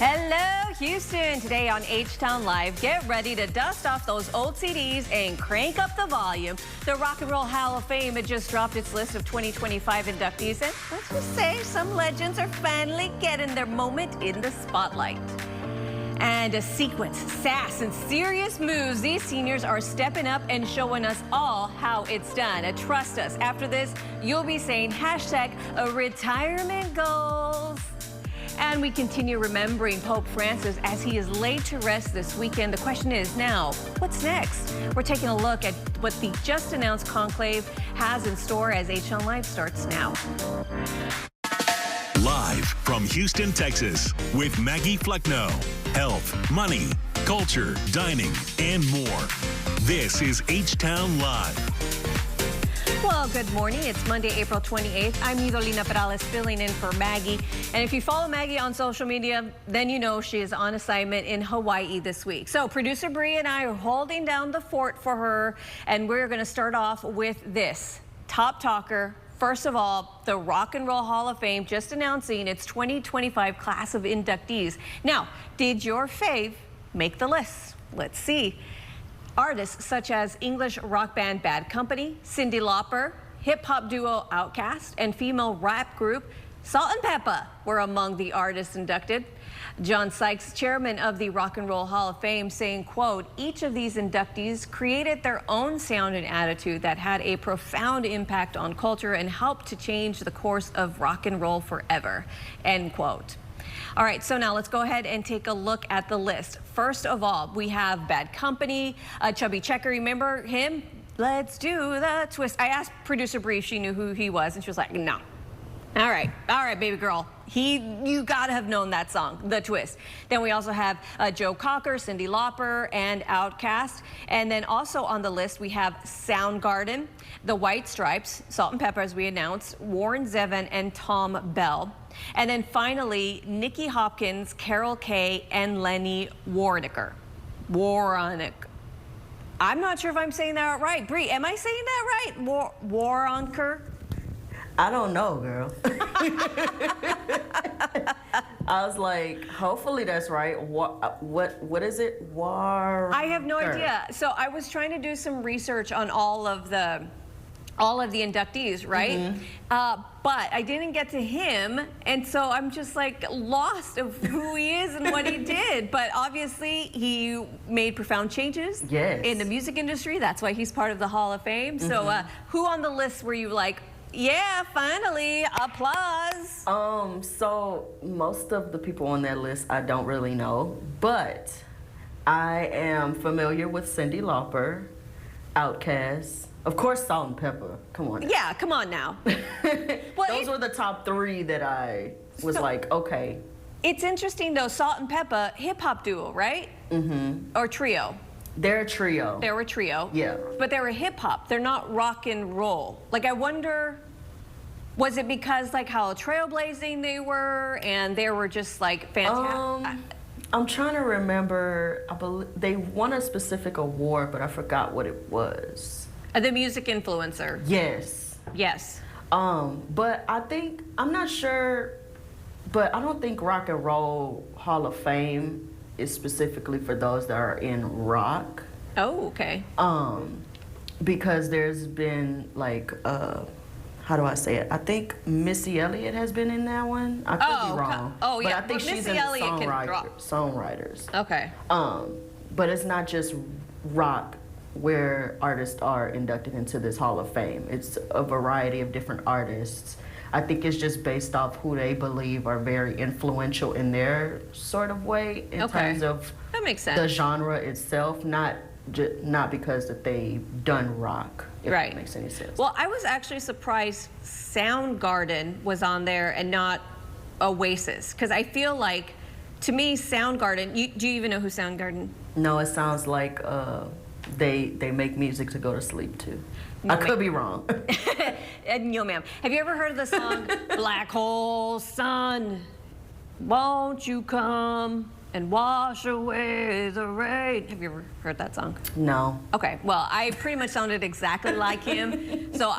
Hello, Houston. Today on H-Town Live, get ready to dust off those old CDs and crank up the volume. The Rock and Roll Hall of Fame had just dropped its list of 2025 inductees, and let's just say some legends are finally getting their moment in the spotlight. And a sequence, sass, and serious moves. These seniors are stepping up and showing us all how it's done. Trust us, after this, you'll be saying hashtag retirement goals. And we continue remembering Pope Francis as he is laid to rest this weekend. The question is now, what's next? We're taking a look at what the just announced conclave has in store as H-Town Live starts now. Live from Houston, Texas, with Maggie Flecknoe. Health, money, culture, dining, and more. This is H-Town Live. Well, good morning. It's Monday, April 28th. I'm Idolina Perales filling in for Maggie. And if you follow Maggie on social media, then you know she is on assignment in Hawaii this week. So producer Bree and I are holding down the fort for her. And we're going to start off with this top talker. First of all, the Rock and Roll Hall of Fame just announcing its 2025 class of inductees. Now, did your fave make the list? Let's see. Artists such as English rock band Bad Company, Cyndi Lauper, hip-hop duo Outkast, and female rap group Salt-N-Pepa were among the artists inducted. John Sykes, chairman of the Rock and Roll Hall of Fame, saying, quote, each of these inductees created their own sound and attitude that had a profound impact on culture and helped to change the course of rock and roll forever, end quote. All right, so now let's go ahead and take a look at the list. First of all, we have Bad Company, Chubby Checker. Remember him? Let's do the twist. I asked producer Bree if she knew who he was, and she was like, no. All right, baby girl. You gotta have known that song, The Twist. Then we also have Joe Cocker, Cyndi Lauper, and Outkast. And then also on the list, we have Soundgarden, The White Stripes, Salt-N-Pepa, as we announced, Warren Zevon, and Tom Bell. And then finally, Nicky Hopkins, Carol Kaye, and Lenny Waronker. I'm not sure if I'm saying that right. Bree, am I saying that right? Waronker? I don't know, girl. I was like, hopefully that's right. What is it? I have no idea. So I was trying to do some research on all of the inductees, right? Mm-hmm. But I didn't get to him, and so I'm just like lost of who he is and what he did. But obviously, he made profound changes in the music industry. That's why he's part of the Hall of Fame. Mm-hmm. So who on the list were you like, yeah, finally, applause? So most of the people on that list I don't really know, but I am familiar with Cyndi Lauper, Outkast, of course, Salt-N-Pepa. Come on. Yeah, come on now. Well, those were the top three that I was like, okay. It's interesting though, Salt-N-Pepa, hip-hop duo, right? Mm-hmm. Or trio. They're a trio. They were a trio. Yeah. But they were hip-hop. They're not rock and roll. Like, I wonder, was it because, like, how trailblazing they were and they were just, like, fantastic? I'm trying to remember. I believe they won a specific award, but I forgot what it was. The music influencer. Yes. Yes. But I think, I'm not sure, but I don't think Rock and Roll Hall of Fame is specifically for those that are in rock. Oh, okay. Because there's been like, how do I say it? I think Missy Elliott has been in that one. I could be wrong. Oh, yeah. But I think she's in the songwriters. Okay. But it's not just rock where artists are inducted into this Hall of Fame. It's a variety of different artists. I think it's just based off who they believe are very influential in their sort of way in terms of that makes sense. The genre itself, not because that they've done rock, if that makes any sense. Well, I was actually surprised Soundgarden was on there and not Oasis, because I feel like, to me, Soundgarden, do you even know who Soundgarden? No, it sounds like they make music to go to sleep to. No, I could be wrong. No, ma'am. Have you ever heard of the song Black Hole Sun? Won't you come and wash away the rain? Have you ever heard that song? No. Okay, well, I pretty much sounded exactly like him. So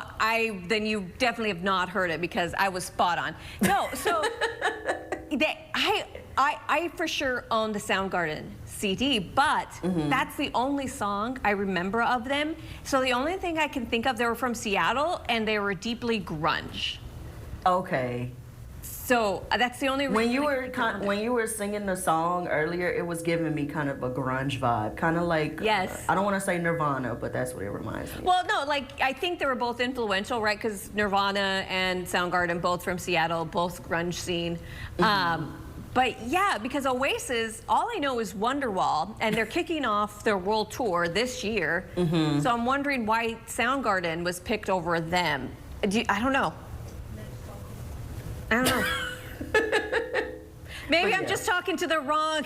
then you definitely have not heard it because I was spot on. No, so I for sure own the Soundgarden CD, but that's the only song I remember of them. So the only thing I can think of, they were from Seattle and they were deeply grunge. Okay. So that's the only reason. When you were singing the song earlier, it was giving me kind of a grunge vibe, kind of like Yes. I don't want to say Nirvana, but that's what it reminds me. Well, no, like I think they were both influential, right? Because Nirvana and Soundgarden, both from Seattle, both grunge scene. But yeah, because Oasis, all I know is Wonderwall, and they're kicking off their world tour this year. So I'm wondering why Soundgarden was picked over them. I don't know. I don't know. Maybe I'm just talking to the wrong.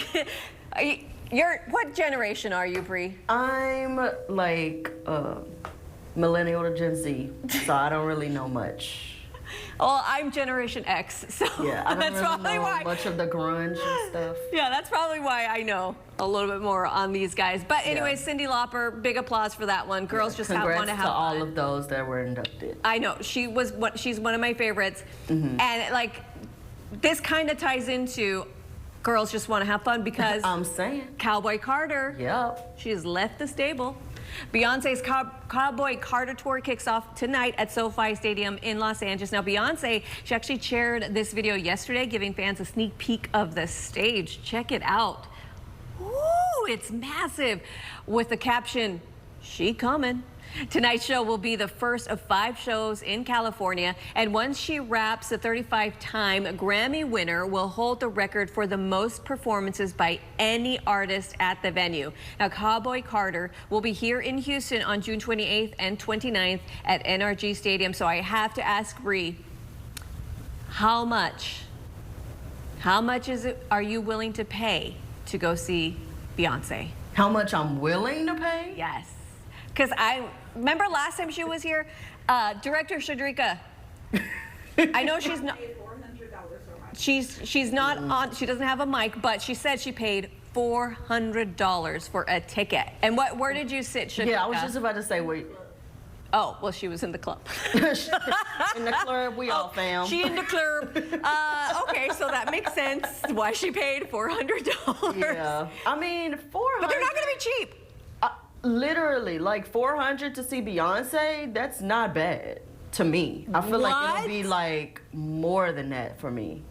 What generation are you, Bree? I'm like millennial to Gen Z, so I don't really know much. Well, I'm Generation X, so Yeah, I don't that's really probably know why. much of the grunge and stuff. Yeah, that's probably why I know a little bit more on these guys. But anyway, Yeah. Cyndi Lauper, big applause for that one. Girls just want to have Congrats to fun. all of those that were inducted. I know she's one of my favorites, and like this kind of ties into girls just want to have fun because I'm saying. Cowboy Carter. Yep. She has left the stable. Beyonce's Cowboy Carter tour kicks off tonight at SoFi Stadium in Los Angeles. Now, Beyonce, she actually shared this video yesterday, giving fans a sneak peek of the stage. Check it out. Ooh, it's massive. With the caption, "She coming." Tonight's show will be the first of 5 shows in California, and once she wraps, the 35-time Grammy winner will hold the record for the most performances by any artist at the venue. Now, Cowboy Carter will be here in Houston on June 28th and 29th at NRG Stadium. So I have to ask Bree, how much are you willing to pay to go see Beyonce? How much I'm willing to pay? Yes. Because I remember last time she was here, Director Shadrika. I know she's not. She's not on. She doesn't have a mic, but she said she paid $400 for a ticket. And where did you sit, Shadrika? Yeah, I was just about to say, wait. Oh, well, she was in the club. In the club, we all fam. She in the club. Okay, so that makes sense why she paid $400. Yeah. I mean, 400. But they're not going to be cheap. Literally, like 400 to see Beyonce, that's not bad to me. I feel like it'll be like more than that for me.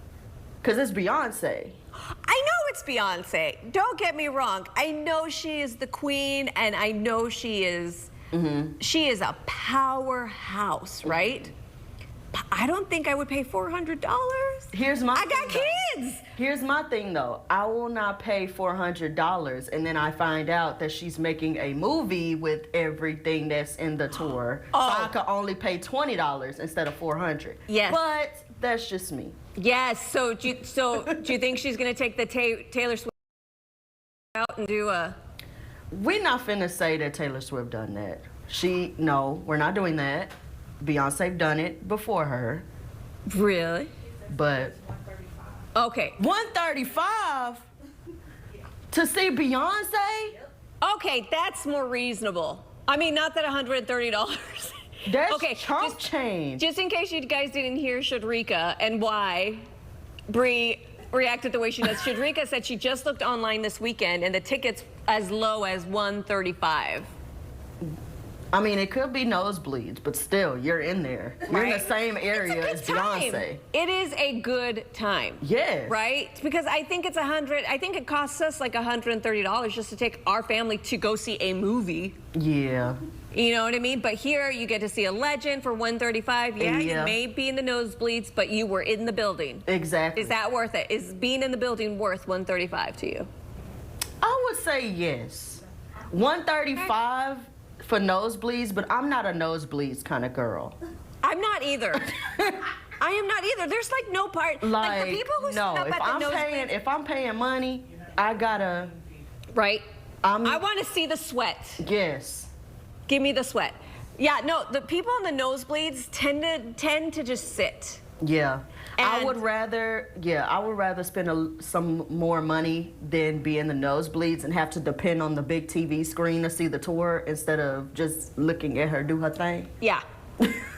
Because it's Beyonce. I know it's Beyonce. Don't get me wrong. I know she is the queen, and I know she is a powerhouse, right? But I don't think I would pay $400. Here's my I got thing, kids. Here's my thing though. I will not pay $400 and then I find out that she's making a movie with everything that's in the tour. So I could only pay $20 instead of $400. Yes. But that's just me. Yes. So do you think she's going to take the Taylor Swift out and do a? We're not finna say that Taylor Swift done that. No, we're not doing that. Beyonce done it before her. Really? But Okay. 135 to see Beyonce? Okay, that's more reasonable. I mean, not that $130. That's okay, chump change. Just in case you guys didn't hear Shadrika and why Bree reacted the way she does. Shadrika said she just looked online this weekend and the tickets as low as $135. I mean, it could be nosebleeds, but still, you're in there. You're in the same area as Beyonce. It is a good time. Yes. Right? Because I think it's I think it costs us like $130 just to take our family to go see a movie. Yeah. You know what I mean? But here you get to see a legend for $135. Yeah, you may be in the nosebleeds, but you were in the building. Exactly. Is that worth it? Is being in the building worth $135 to you? I would say yes. $135 for nosebleeds, but I'm not a nosebleeds kind of girl. I'm not either. I am not either. There's like no part. Like the people who stand up at the nosebleeds. If I'm paying money, I gotta. Right. I want to see the sweat. Yes. Give me the sweat. Yeah. No. The people in the nosebleeds tend to just sit. Yeah. And I would rather spend some more money than be in the nosebleeds and have to depend on the big TV screen to see the tour instead of just looking at her do her thing. Yeah.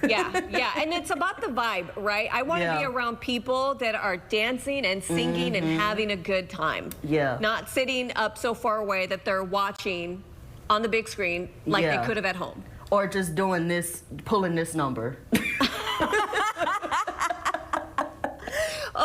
Yeah, and it's about the vibe, right? I want to be around people that are dancing and singing and having a good time. Yeah. Not sitting up so far away that they're watching on the big screen like they could have at home. Or just doing this, pulling this number.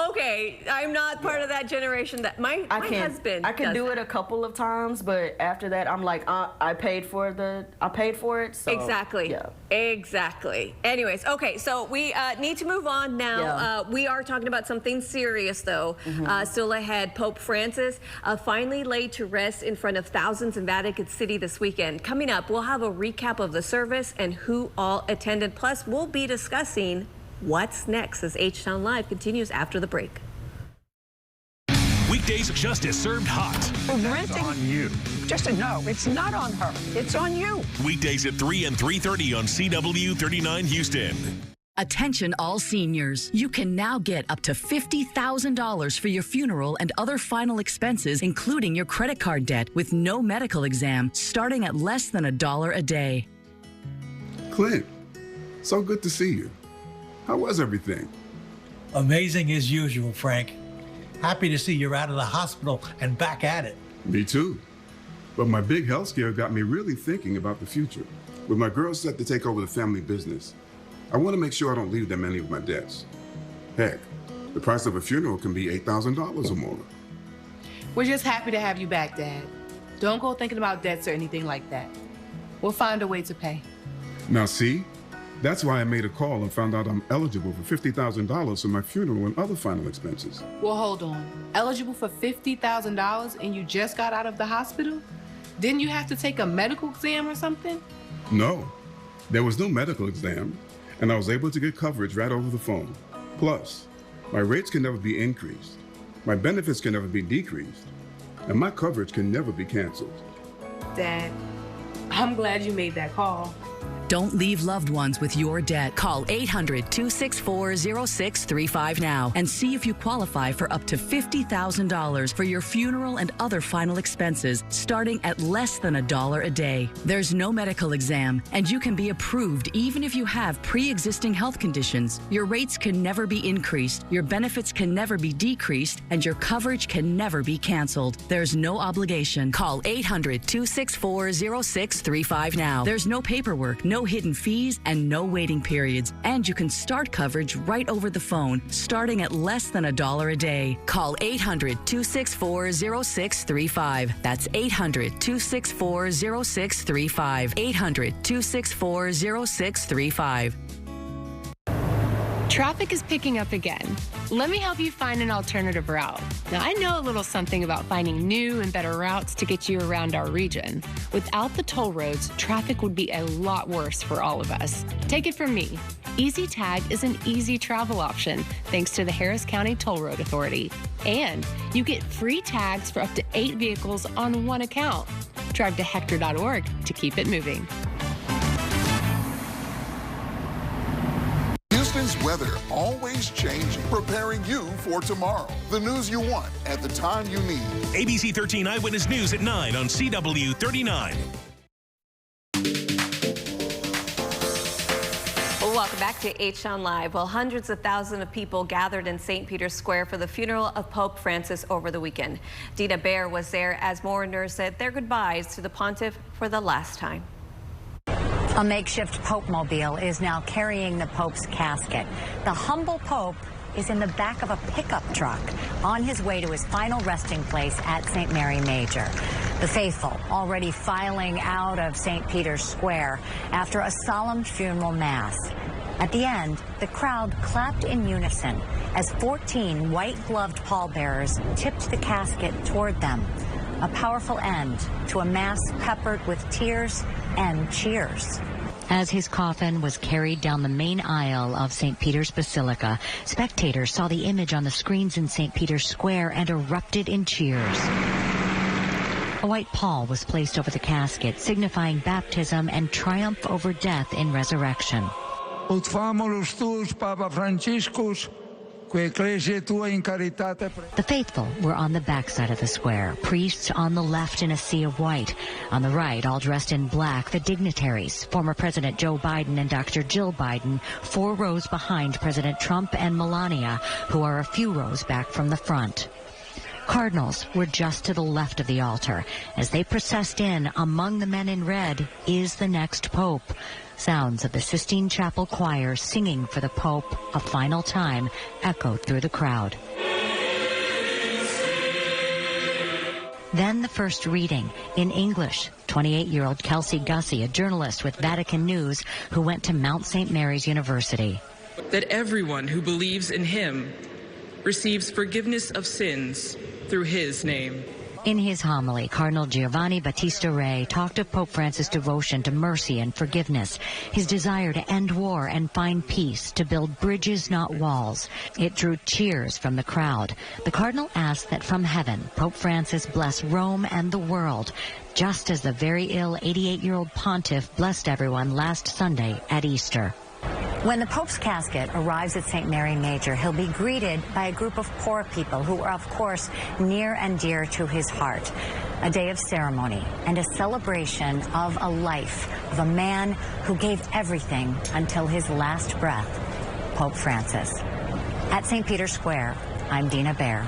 Okay, I'm not part of that generation. That my husband. I can do it a couple of times, but after that, I'm like, I paid for it. So, exactly. Yeah. Exactly. Anyways, okay, so we need to move on now. Yeah. We are talking about something serious, though. Still ahead, Pope Francis finally laid to rest in front of thousands in Vatican City this weekend. Coming up, we'll have a recap of the service and who all attended. Plus, we'll be discussing what's next as H-Town Live continues after the break. Weekdays justice served hot. That's on you. Just no, it's not on her. It's on you. Weekdays at 3 and 3:30 on CW 39 Houston. Attention all seniors. You can now get up to $50,000 for your funeral and other final expenses, including your credit card debt, with no medical exam, starting at less than $1 a day. Clint, so good to see you. How was everything? Amazing as usual, Frank. Happy to see you're out of the hospital and back at it. Me too. But my big health scare got me really thinking about the future. With my girls set to take over the family business, I want to make sure I don't leave them any of my debts. Heck, the price of a funeral can be $8,000 or more. We're just happy to have you back, Dad. Don't go thinking about debts or anything like that. We'll find a way to pay. Now see? That's why I made a call and found out I'm eligible for $50,000 for my funeral and other final expenses. Well, hold on. Eligible for $50,000 and you just got out of the hospital? Didn't you have to take a medical exam or something? No, there was no medical exam, and I was able to get coverage right over the phone. Plus, my rates can never be increased, my benefits can never be decreased, and my coverage can never be canceled. Dad, I'm glad you made that call. Don't leave loved ones with your debt. Call 800-264-0635 now and see if you qualify for up to $50,000 for your funeral and other final expenses, starting at less than $1 a day. There's no medical exam, and you can be approved even if you have pre-existing health conditions. Your rates can never be increased, your benefits can never be decreased, and your coverage can never be canceled. There's no obligation. Call 800-264-0635 now. There's no paperwork, no hidden fees, and no waiting periods. And you can start coverage right over the phone, starting at less than $1 a day. Call 800-264-0635. That's 800-264-0635. 800-264-0635. Traffic is picking up again. Let me help you find an alternative route. Now, I know a little something about finding new and better routes to get you around our region. Without the toll roads, traffic would be a lot worse for all of us. Take it from me. Easy Tag is an easy travel option thanks to the Harris County Toll Road Authority. And you get free tags for up to 8 vehicles on one account. Drive to Hector.org to keep it moving. Houston's weather always changing, preparing you for tomorrow. The news you want at the time you need. ABC 13 Eyewitness News at 9 on CW 39. Welcome back to H-Town Live. Well, hundreds of thousands of people gathered in St. Peter's Square for the funeral of Pope Francis over the weekend. Dina Baer was there as mourners said their goodbyes to the pontiff for the last time. A makeshift Pope mobile is now carrying the Pope's casket. The humble Pope is in the back of a pickup truck on his way to his final resting place at St. Mary Major. The faithful already filing out of St. Peter's Square after a solemn funeral mass. At the end, the crowd clapped in unison as 14 white-gloved pallbearers tipped the casket toward them. A powerful end to a mass peppered with tears and cheers. As his coffin was carried down the main aisle of St. Peter's Basilica, spectators saw the image on the screens in St. Peter's Square and erupted in cheers. A white pall was placed over the casket, signifying baptism and triumph over death in resurrection. Ut famulus tuus, Papa Franciscus, The faithful were on the backside of the square, priests on the left in a sea of white. On the right, all dressed in black, the dignitaries, former President Joe Biden and Dr. Jill Biden, 4 rows behind President Trump and Melania, who are a few rows back from the front. Cardinals were just to the left of the altar. As they processed in, among the men in red is the next pope. Sounds of the Sistine Chapel choir singing for the Pope a final time echoed through the crowd. Then the first reading in English. 28-year-old Kelsey Gussie, a journalist with Vatican News, who went to Mount St. Mary's University. That everyone who believes in him receives forgiveness of sins through his name. In his homily, Cardinal Giovanni Battista Re talked of Pope Francis' devotion to mercy and forgiveness, his desire to end war and find peace, to build bridges, not walls. It drew cheers from the crowd. The Cardinal asked that from heaven, Pope Francis bless Rome and the world, just as the very ill 88-year-old pontiff blessed everyone last Sunday at Easter. When the Pope's casket arrives at St. Mary Major, he'll be greeted by a group of poor people who are, of course, near and dear to his heart. A day of ceremony and a celebration of a life, of a man who gave everything until his last breath, Pope Francis. At St. Peter's Square, I'm Dina Baer.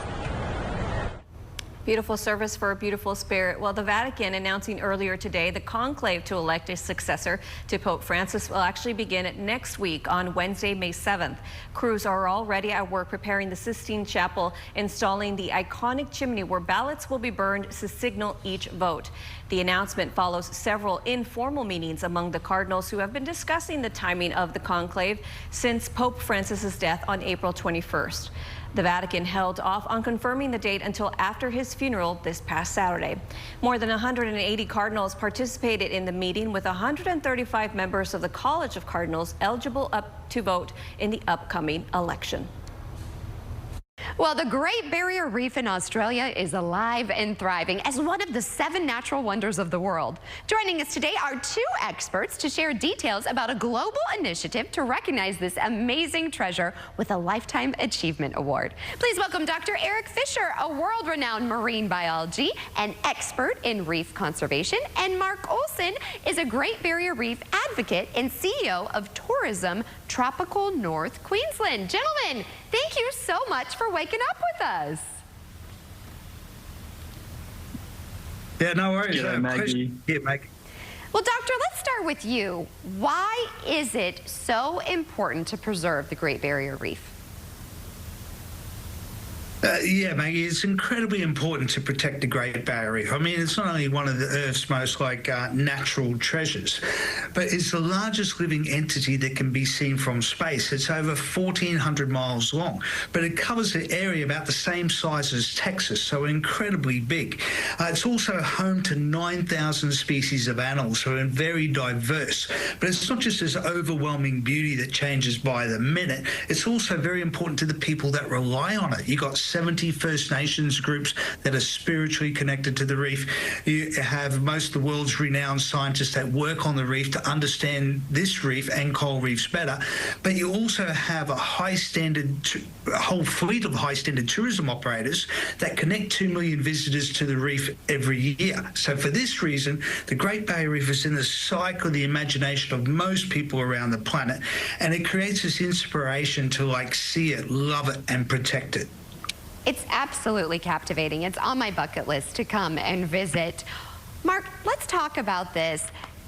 Beautiful service for a beautiful spirit. Well, the Vatican announcing earlier today the conclave to elect a successor to Pope Francis will actually begin next week on Wednesday, May 7th. Crews are already at work preparing the Sistine Chapel, installing the iconic chimney where ballots will be burned to signal each vote. The announcement follows several informal meetings among the cardinals who have been discussing the timing of the conclave since Pope Francis's death on April 21st. The Vatican held off on confirming the date until after his funeral this past Saturday. More than 180 cardinals participated in the meeting, with 135 members of the College of Cardinals eligible to vote in the upcoming election. Well, the Great Barrier Reef in Australia is alive and thriving as one of the 7 natural wonders of the world. Joining us today are 2 experts to share details about a global initiative to recognize this amazing treasure with a Lifetime Achievement Award. Please welcome Dr. Eric Fisher, a world-renowned marine biology and expert in reef conservation, and Mark Olson is a Great Barrier Reef advocate and CEO of Tourism Tropical North Queensland. Gentlemen, thank you so much for waking up with us. Yeah, no worries. G'day, Maggie. Yeah, Maggie. Well, Doctor, let's start with you. Why is it so important to preserve the Great Barrier Reef? Yeah, Maggie, it's incredibly important to protect the Great Barrier Reef. I mean, it's not only one of the Earth's most natural treasures, but it's the largest living entity that can be seen from space. It's over 1,400 miles long, but it covers an area about the same size as Texas, so incredibly big. It's also home to 9,000 species of animals, so it's very diverse. But it's not just this overwhelming beauty that changes by the minute. It's also very important to the people that rely on it. You've got 70 First Nations groups that are spiritually connected to the reef. You have most of the world's renowned scientists that work on the reef to understand this reef and coral reefs better. But you also have a whole fleet of high-standard tourism operators that connect 2 million visitors to the reef every year. So for this reason, the Great Barrier Reef is in the cycle of the imagination of most people around the planet, and it creates this inspiration to see it, love it, and protect it. It's absolutely captivating. It's on my bucket list to come and visit. Mark, let's talk about this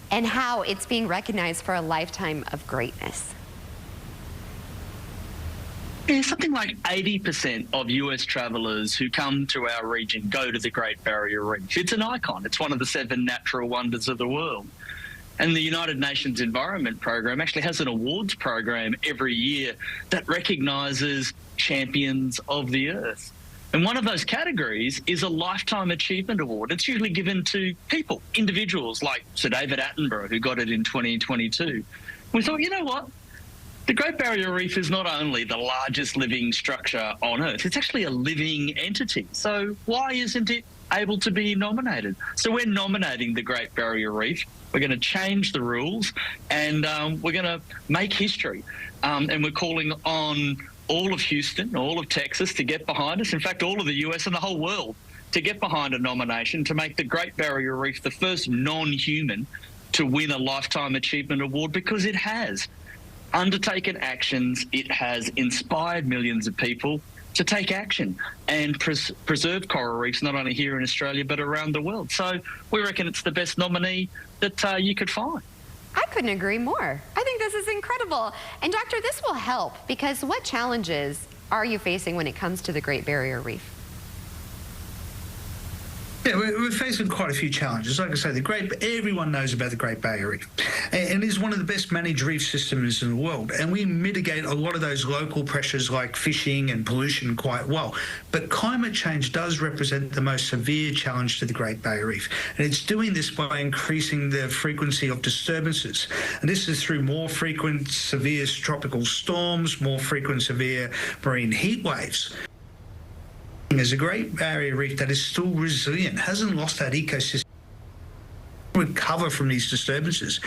and how it's being recognized for a lifetime of greatness. Yeah, something like 80% of US travelers who come to our region go to the Great Barrier Reef. It's an icon. It's one of the 7 natural wonders of the world. And the United Nations Environment Program actually has an awards program every year that recognises champions of the earth. And one of those categories is a Lifetime Achievement Award. It's usually given to people, individuals like Sir David Attenborough, who got it in 2022. We thought, you know what? The Great Barrier Reef is not only the largest living structure on Earth, it's actually a living entity. So why isn't it able to be nominated? So we're nominating the Great Barrier Reef. We're going to change the rules, and we're going to make history. And we're calling on all of Houston, all of Texas to get behind us. In fact, all of the US and the whole world to get behind a nomination to make the Great Barrier Reef the first non-human to win a Lifetime Achievement Award, because it has undertaken actions, it has inspired millions of people to take action and preserve coral reefs, not only here in Australia, but around the world. So we reckon it's the best nominee that you could find. I couldn't agree more. I think this is incredible. And Doctor, this will help, because what challenges are you facing when it comes to the Great Barrier Reef? Yeah, we're facing quite a few challenges. Like I say, everyone knows about the Great Barrier Reef, and it is one of the best managed reef systems in the world. And we mitigate a lot of those local pressures like fishing and pollution quite well. But climate change does represent the most severe challenge to the Great Barrier Reef, and it's doing this by increasing the frequency of disturbances. And this is through more frequent severe tropical storms, more frequent severe marine heat waves. There's a Great Barrier Reef that is still resilient, hasn't lost that ecosystem, recover from these disturbances.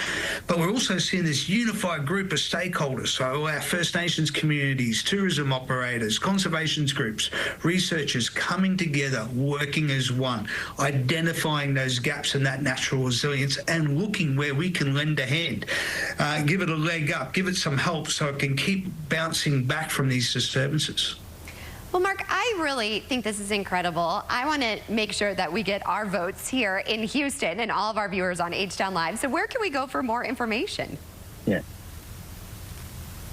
But we're also seeing this unified group of stakeholders, so our First Nations communities, tourism operators, conservation groups, researchers coming together, working as one, identifying those gaps in that natural resilience and looking where we can lend a hand, give it a leg up, give it some help so it can keep bouncing back from these disturbances. Well, Mark, I really think this is incredible. I want to make sure that we get our votes here in Houston and all of our viewers on H-Town Live. So where can we go for more information? Yeah,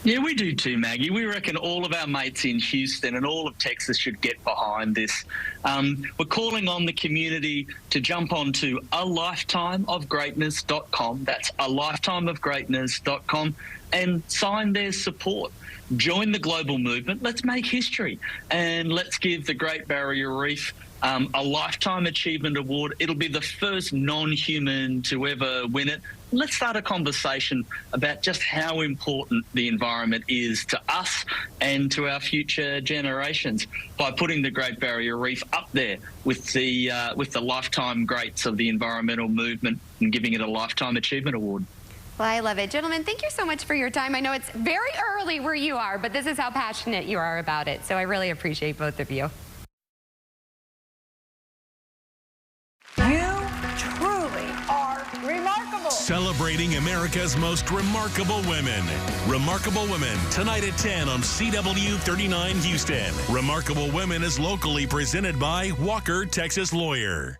we do too, Maggie. We reckon all of our mates in Houston and all of Texas should get behind this. We're calling on the community to jump onto alifetimeofgreatness.com. That's alifetimeofgreatness.com and sign their support. Join the global movement. Let's make history, and let's give the Great Barrier Reef a Lifetime Achievement Award. It'll be the first non-human to ever win it. Let's start a conversation about just how important the environment is to us and to our future generations by putting the Great Barrier Reef up there with the lifetime greats of the environmental movement and giving it a Lifetime Achievement Award. Well, I love it. Gentlemen, thank you so much for your time. I know it's very early where you are, but this is how passionate you are about it. So I really appreciate both of you. You truly are remarkable. Celebrating America's most remarkable women. Remarkable Women, tonight at 10 on CW 39 Houston. Remarkable Women is locally presented by Walker, Texas Lawyer.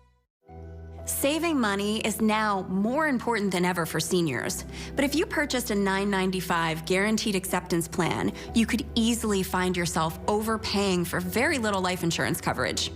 Saving money is now more important than ever for seniors. But if you purchased a $9.95 guaranteed acceptance plan, you could easily find yourself overpaying for very little life insurance coverage.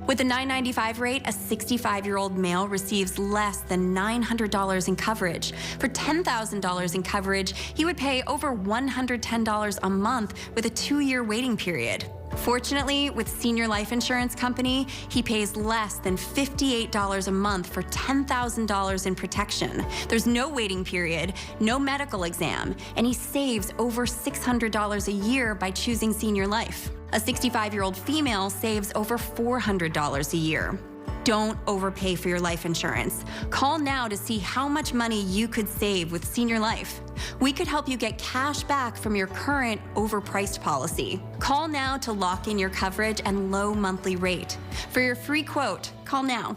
With the $9.95 rate, a 65-year-old male receives less than $900 in coverage. For $10,000 in coverage, he would pay over $110 a month with a 2-year waiting period. Fortunately, with Senior Life Insurance Company, he pays less than $58 a month for $10,000 in protection. There's no waiting period, no medical exam, and he saves over $600 a year by choosing Senior Life. A 65-year-old female saves over $400 a year. Don't overpay for your life insurance. Call now to see how much money you could save with Senior Life. We could help you get cash back from your current overpriced policy. Call now to lock in your coverage and low monthly rate. For your free quote, call now.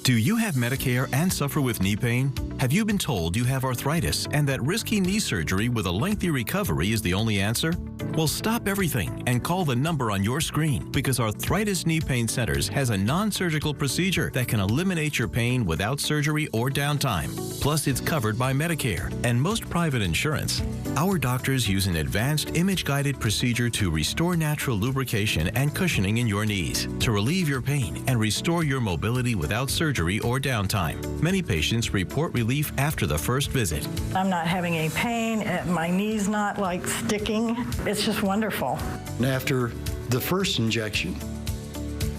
Do you have Medicare and suffer with knee pain? Have you been told you have arthritis and that risky knee surgery with a lengthy recovery is the only answer? Well, stop everything and call the number on your screen, because Arthritis Knee Pain Centers has a non-surgical procedure that can eliminate your pain without surgery or downtime. Plus, it's covered by Medicare and most private insurance. Our doctors use an advanced image-guided procedure to restore natural lubrication and cushioning in your knees, to relieve your pain and restore your mobility without surgery or downtime. Many patients report relief after the first visit. I'm not having any pain. My knee's not like sticking. It's just wonderful. And after the first injection,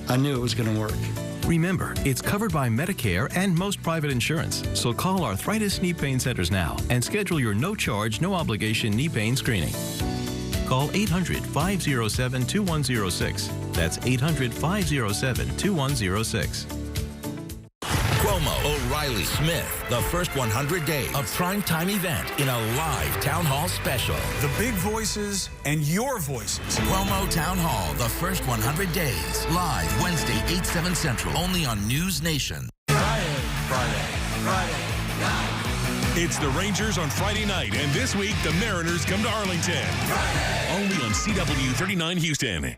I knew it was going to work. Remember, it's covered by Medicare and most private insurance. So call Arthritis Knee Pain Centers now and schedule your no-charge, no-obligation knee pain screening. Call 800-507-2106. That's 800-507-2106. Cuomo, O'Reilly, Smith. The first 100 days. A primetime event in a live town hall special. The big voices and your voices. Cuomo Town Hall. The first 100 days. Live Wednesday, 8, 7 Central. Only on News Nation. Friday night. It's the Rangers on Friday night, and this week the Mariners come to Arlington. Only on CW 39 Houston.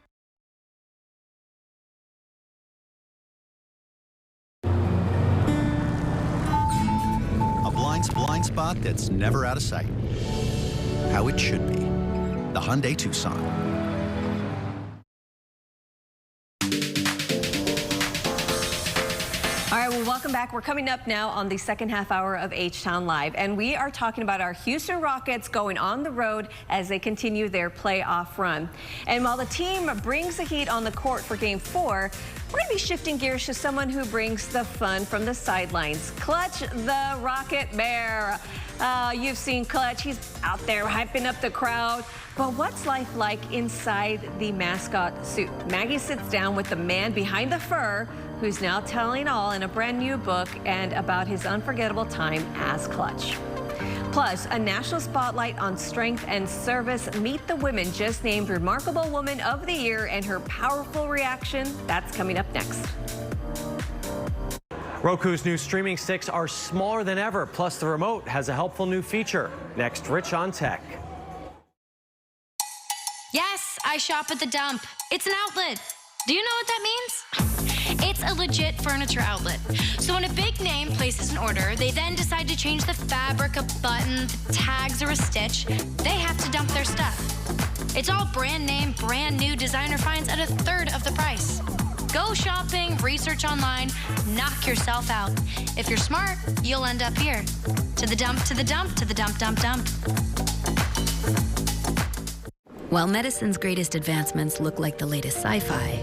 A blind spot that's never out of sight. How it should be. The Hyundai Tucson. All right, well, welcome back. We're coming up now on the second half hour of H-Town Live, and we are talking about our Houston Rockets going on the road as they continue their playoff run. And while the team brings the heat on the court for Game 4, we're going to be shifting gears to someone who brings the fun from the sidelines. Clutch, the Rocket Bear. You've seen Clutch. He's out there hyping up the crowd. But what's life like inside the mascot suit? Maggie sits down with the man behind the fur, who's now telling all in a brand new book and about his unforgettable time as Clutch. Plus, a national spotlight on strength and service. Meet the women just named Remarkable Woman of the Year and her powerful reaction. That's coming up next. Roku's new streaming sticks are smaller than ever, plus the remote has a helpful new feature. Next, Rich on Tech. Yes, I shop at The Dump. It's an outlet. Do you know what that means? It's a legit furniture outlet. So when a big name places an order, they then decide to change the fabric, a button, the tags, or a stitch, they have to dump their stuff. It's all brand name, brand new designer finds at 1/3 of the price. Go shopping, research online, knock yourself out. If you're smart, you'll end up here. To the dump, to the dump, to the dump, dump, dump. While medicine's greatest advancements look like the latest sci-fi,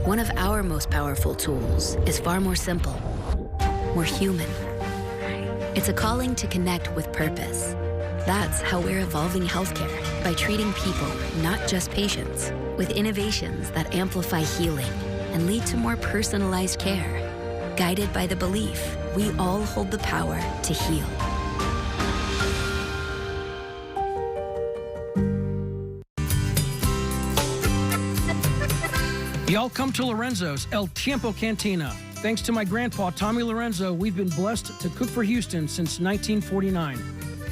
one of our most powerful tools is far more simple, more human. It's a calling to connect with purpose. That's how we're evolving healthcare, by treating people, not just patients, with innovations that amplify healing and lead to more personalized care, guided by the belief we all hold the power to heal. Y'all come to Lorenzo's El Tiempo Cantina. Thanks to my grandpa, Tommy Lorenzo, we've been blessed to cook for Houston since 1949.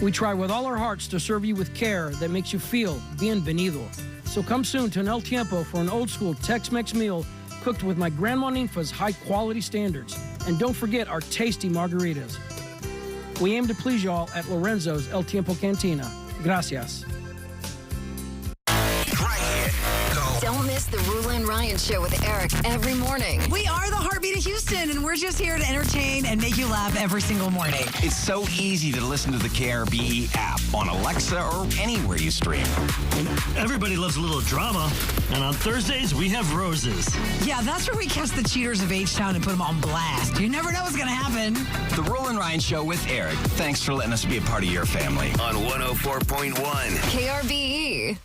We try with all our hearts to serve you with care that makes you feel bienvenido. So come soon to an El Tiempo for an old-school Tex-Mex meal cooked with my Grandma Ninfa's high-quality standards. And don't forget our tasty margaritas. We aim to please y'all at Lorenzo's El Tiempo Cantina. Gracias. Don't miss the Rula and Ryan Show with Eric every morning. We are the heartbeat of Houston, and we're just here to entertain and make you laugh every single morning. It's so easy to listen to the KRBE app on Alexa or anywhere you stream. Everybody loves a little drama, and on Thursdays, we have roses. Yeah, that's where we catch the cheaters of H-Town and put them on blast. You never know what's going to happen. The Rula and Ryan Show with Eric. Thanks for letting us be a part of your family. On 104.1 KRBE.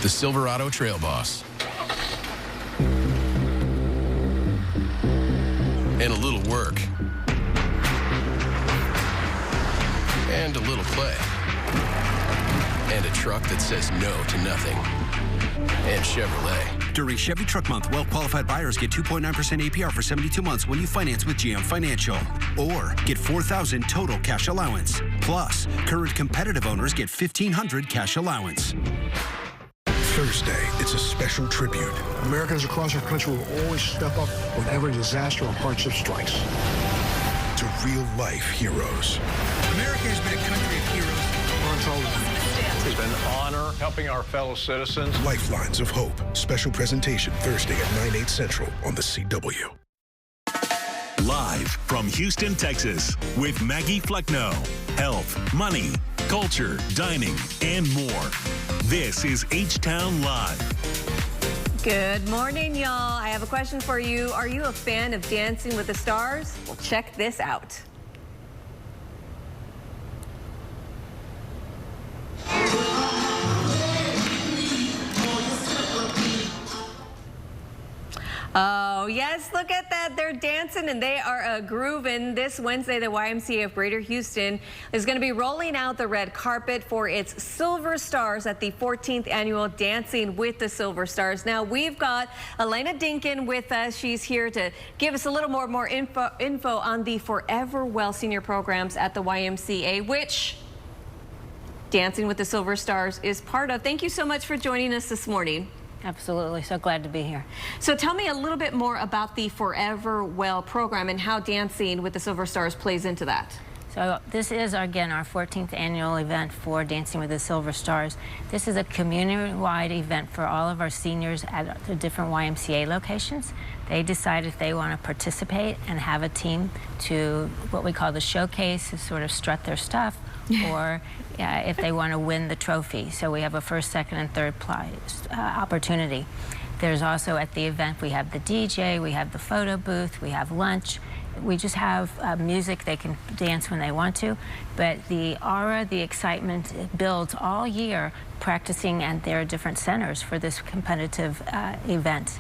The Silverado Trail Boss. And a little work. And a little play. And a truck that says no to nothing. And Chevrolet. During Chevy Truck Month, well-qualified buyers get 2.9% APR for 72 months when you finance with GM Financial. Or get $4,000 total cash allowance. Plus, current competitive owners get $1,500 cash allowance. Thursday, it's a special tribute. Americans across our country will always step up whenever disaster or hardship strikes. To real-life heroes. America has been a country of heroes. It's been an honor helping our fellow citizens. Lifelines of Hope. Special presentation Thursday at 9/8 Central on the CW. Live from Houston, Texas, with Maggie Flecknoe. Health, money, culture, dining, and more. This is H-Town Live. Good morning, y'all. I have a question for you. Are you a fan of Dancing with the Stars? Well, check this out. Oh, yes, look at that. They're dancing and they are grooving. This Wednesday, the YMCA of Greater Houston is going to be rolling out the red carpet for its Silver Stars at the 14th annual Dancing with the Silver Stars. Now, we've got Elena Dinkin with us. She's here to give us a little more info on the Forever Well senior programs at the YMCA, which Dancing with the Silver Stars is part of. Thank you so much for joining us this morning. Absolutely. So glad to be here. So tell me a little bit more about the Forever Well program and how Dancing with the Silver Stars plays into that. So this is, again, our 14th annual event for Dancing with the Silver Stars. This is a community-wide event for all of our seniors at the different YMCA locations. They decide if they want to participate and have a team to what we call the showcase, to sort of strut their stuff, or if they want to win the trophy. So we have a first, second, and third prize opportunity. There's also at the event, we have the DJ, we have the photo booth, we have lunch. We just have music. They can dance when they want to, but the aura, the excitement, it builds all year practicing at their different centers for this competitive event.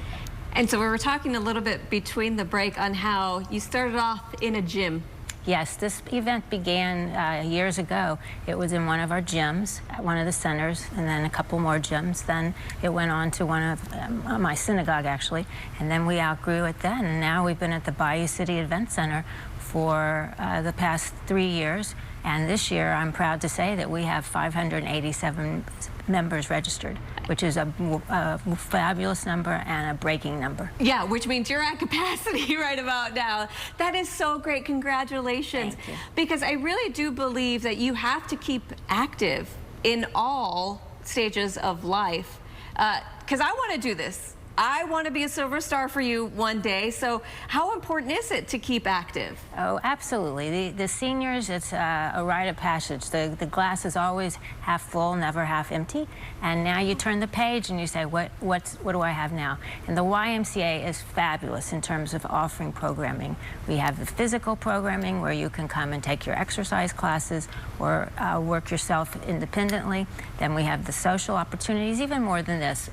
And so we were talking a little bit between the break on how you started off in a gym. Yes, this event began years ago. It was in one of our gyms at one of the centers, and then a couple more gyms. Then it went on to one of my synagogue, actually, and then we outgrew it then. And now we've been at the Bayou City Event Center for the past 3 years. And this year, I'm proud to say that we have 587 members registered, which is a fabulous number and a breaking number. Yeah, which means you're at capacity right about now. That is so great. Congratulations. Thank you. Because I really do believe that you have to keep active in all stages of life. Because I want to do this. I want to be a Silver Star for you one day. So how important is it to keep active? Oh, absolutely. The seniors, it's a rite of passage. The glass is always half full, never half empty. And now you turn the page and you say, what do I have now? And the YMCA is fabulous in terms of offering programming. We have the physical programming where you can come and take your exercise classes or work yourself independently. Then we have the social opportunities, even more than this,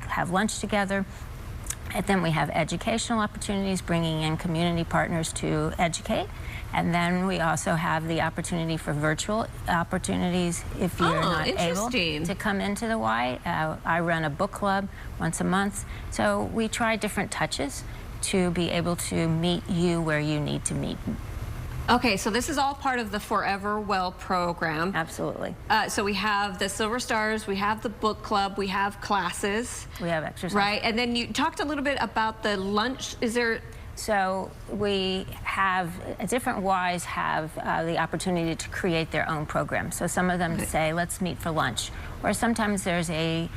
have lunch together. And then we have educational opportunities, bringing in community partners to educate. And then we also have the opportunity for virtual opportunities if you're not able to come into the Y. I run a book club once a month. So we try different touches to be able to meet you where you need to meet. Okay, so this is all part of the Forever Well program. Absolutely. So we have the Silver Stars, we have the book club, we have classes. We have exercise. Right, and then you talked a little bit about the lunch. Is there... So we have, different Ys have the opportunity to create their own program. So some of them say, let's meet for lunch. Or sometimes there's a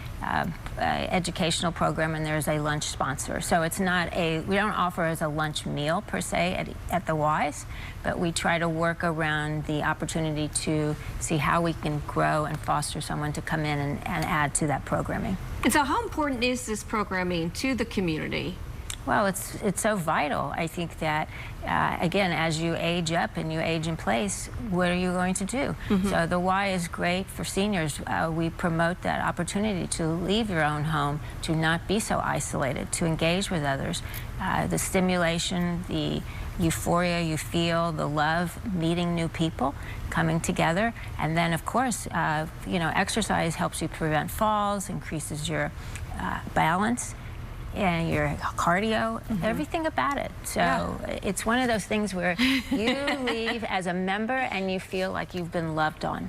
educational program and there's a lunch sponsor. So it's not we don't offer as a lunch meal per se at the Ys, but we try to work around the opportunity to see how we can grow and foster someone to come in and add to that programming. And so how important is this programming to the community? Well, it's so vital. I think that, again, as you age up and you age in place, what are you going to do? So the Y is great for seniors. We promote that opportunity to leave your own home, to not be so isolated, to engage with others. The stimulation, the euphoria you feel, the love, meeting new people, coming together. And then, of course, exercise helps you prevent falls, increases your balance, and your cardio, everything about it. So it's one of those things where you leave as a member and you feel like you've been loved on.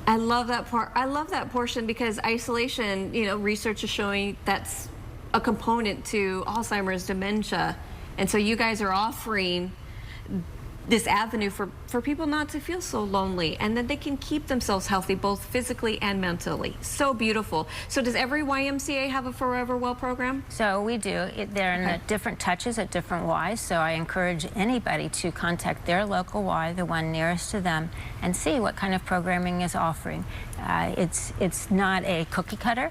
I love that part. I love that portion because isolation, research is showing that's a component to Alzheimer's, dementia. And so you guys are offering this avenue for people not to feel so lonely, and that they can keep themselves healthy both physically and mentally. So beautiful. So does every YMCA have a Forever Well program? So we do. They're in the different touches at different Ys, so I encourage anybody to contact their local Y, the one nearest to them, and see what kind of programming is offering. It's not a cookie cutter,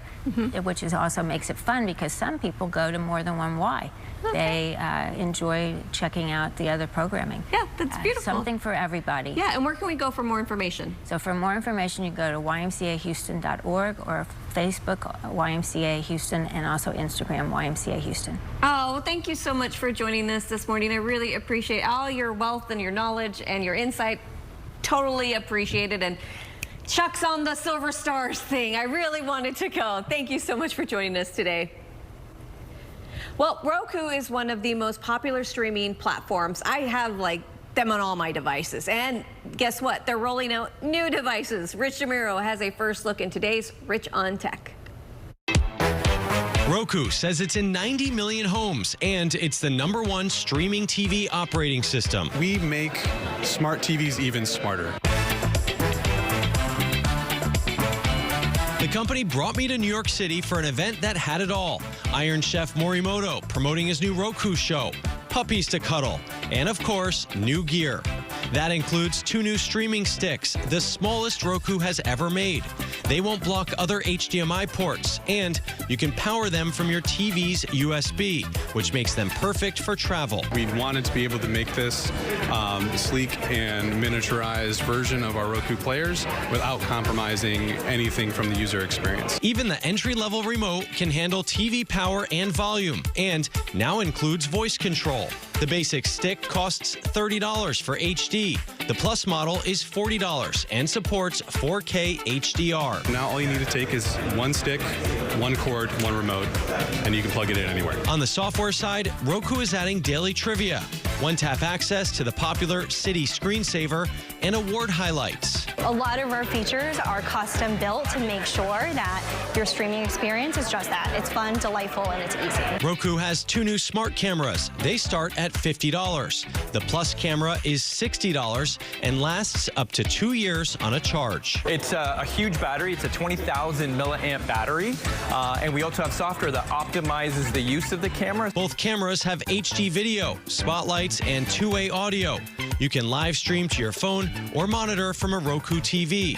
which also makes it fun because some people go to more than one Y. They enjoy checking out the other programming. Yeah, That's beautiful. Something for everybody. Yeah, and where can we go for more information? So for more information, you go to ymcahouston.org or Facebook YMCA Houston, and also Instagram YMCA Houston. Oh, well, thank you so much for joining us this morning. I really appreciate all your wealth and your knowledge and your insight. Totally appreciate it. And shucks on the Silver Stars thing. I really wanted to go. Thank you so much for joining us today. Well, Roku is one of the most popular streaming platforms. I have them on all my devices. And guess what? They're rolling out new devices. Rich DeMuro has a first look in today's Rich on Tech. Roku says it's in 90 million homes, and it's the #1 streaming TV operating system. We make smart TVs even smarter. The company brought me to New York City for an event that had it all. Iron Chef Morimoto promoting his new Roku show, puppies to cuddle, and of course, new gear. That includes 2 new streaming sticks, the smallest Roku has ever made. They won't block other HDMI ports, and you can power them from your TV's USB, which makes them perfect for travel. We wanted to be able to make this sleek and miniaturized version of our Roku players without compromising anything from the user experience. Even the entry-level remote can handle TV power and volume, and now includes voice control. The basic stick costs $30 for HD. The Plus model is $40 and supports 4K HDR. Now all you need to take is 1 stick, 1 cord, 1 remote, and you can plug it in anywhere. On the software side, Roku is adding daily trivia, one-tap access to the popular City Screensaver, and award highlights. A lot of our features are custom built to make sure that your streaming experience is just that. It's fun, delightful, and it's easy. Roku has 2 new smart cameras. They start at $50. The Plus camera is $60 and lasts up to 2 years on a charge. It's a huge battery. It's a 20,000 milliamp battery. And we also have software that optimizes the use of the camera. Both cameras have HD video, spotlights, and 2-way audio. You can live stream to your phone or monitor from a Roku TV.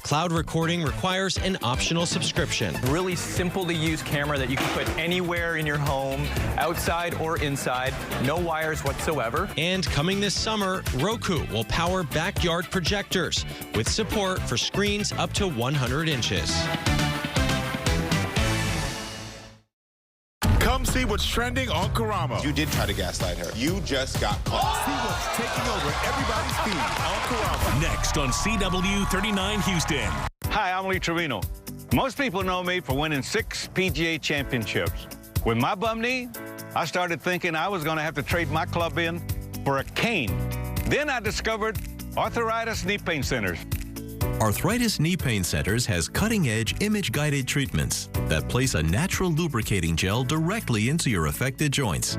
Cloud recording requires an optional subscription. Really simple to use camera that you can put anywhere in your home, outside or inside, no wires whatsoever. And coming this summer, Roku will power backyard projectors with support for screens up to 100 inches. Come see what's trending on Karamo. You did try to gaslight her. You just got caught. See what's taking over everybody's feed on Karamo. Next on CW39 Houston. Hi, I'm Lee Trevino. Most people know me for winning 6 PGA championships. With my bum knee, I started thinking I was going to have to trade my club in for a cane. Then I discovered Arthritis Knee Pain Centers. Arthritis Knee Pain Centers has cutting-edge image-guided treatments that place a natural lubricating gel directly into your affected joints.